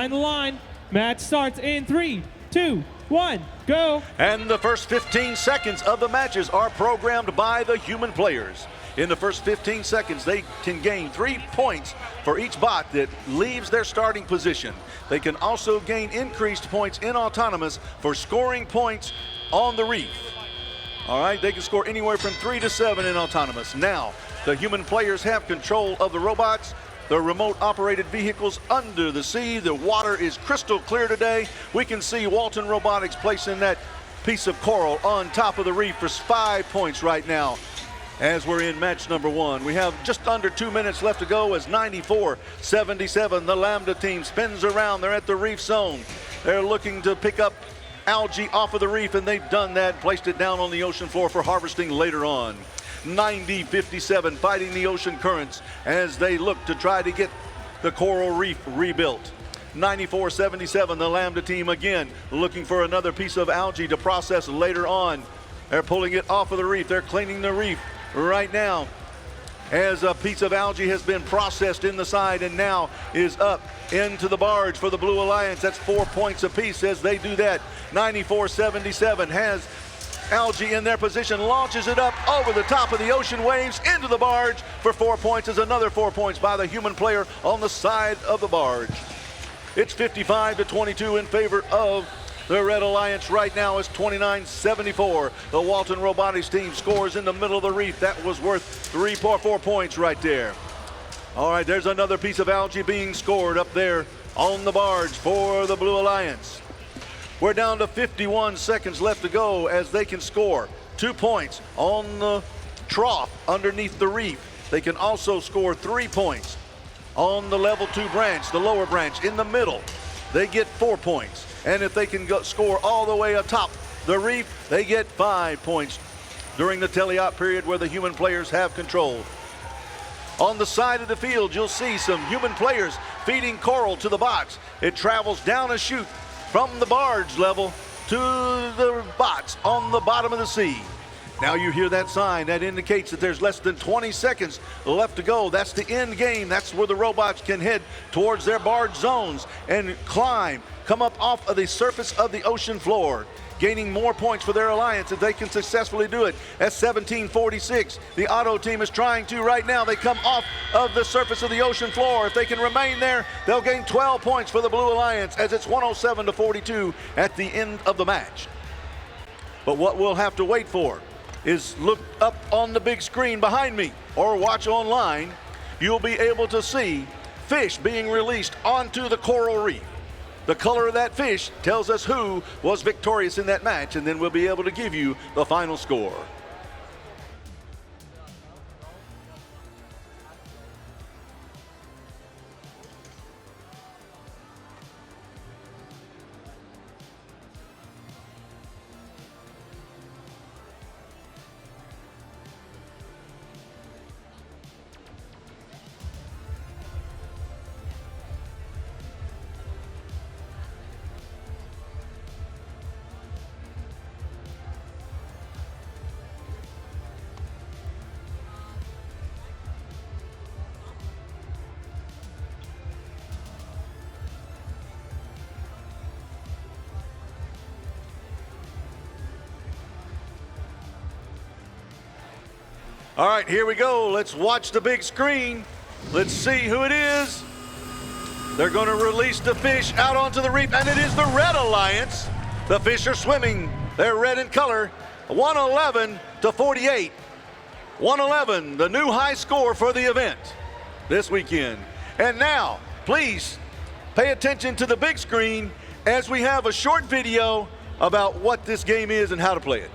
behind the line. Match starts in 3, 2, 1, go. And the first 15 seconds of the matches are programmed by the human players. In the first 15 seconds, they can gain 3 points for each bot that leaves their starting position. They can also gain increased points in autonomous for scoring points on the reef. All right, they can score anywhere from 3 to 7 in autonomous. Now, the human players have control of the robots, the remote operated vehicles under the sea. The water is crystal clear today. We can see Walton Robotics placing that piece of coral on top of the reef for 5 points right now. As we're in match number 1, we have just under 2 minutes left to go as 94-77, the Lambda team spins around. They're at the reef zone. They're looking to pick up algae off of the reef, and they've done that, placed it down on the ocean floor for harvesting later on. 90-57, fighting the ocean currents as they look to try to get the coral reef rebuilt. 94-77, the Lambda team again looking for another piece of algae to process later on. They're pulling it off of the reef. They're cleaning the reef right now as a piece of algae has been processed in the side and now is up into the barge for the Blue Alliance. That's 4 points apiece as they do that. 94-77 has algae in their position, launches it up over the top of the ocean waves into the barge for 4 points. Is another 4 points by the human player on the side of the barge. It's 55-22 in favor of the Red Alliance right now. Is 29-74. The Walton Robotics team scores in the middle of the reef. That was worth 4 points right there. All right, there's another piece of algae being scored up there on the barge for the Blue Alliance. We're down to 51 seconds left to go as they can score 2 points on the trough underneath the reef. They can also score 3 points on the level 2 branch, the lower branch in the middle. They get 4 points. And if they can score all the way atop the reef, they get 5 points during the teleop period where the human players have control. On the side of the field, you'll see some human players feeding coral to the bots. It travels down a chute from the barge level to the bots on the bottom of the sea. Now you hear that sign. That indicates that there's less than 20 seconds left to go. That's the end game. That's where the robots can head towards their barge zones and climb, come up off of the surface of the ocean floor, gaining more points for their alliance if they can successfully do it. At 17:46, the Auto team is trying to right now. They come off of the surface of the ocean floor. If they can remain there, they'll gain 12 points for the Blue Alliance as it's 107-42 at the end of the match. But what we'll have to wait for is look up on the big screen behind me or watch online. You'll be able to see fish being released onto the coral reef. The color of that fish tells us who was victorious in that match, and then we'll be able to give you the final score. All right, here we go. Let's watch the big screen. Let's see who it is. They're going to release the fish out onto the reef, and it is the Red Alliance. The fish are swimming. They're red in color. 111-48. 111, the new high score for the event this weekend. And now, please pay attention to the big screen as we have a short video about what this game is and how to play it.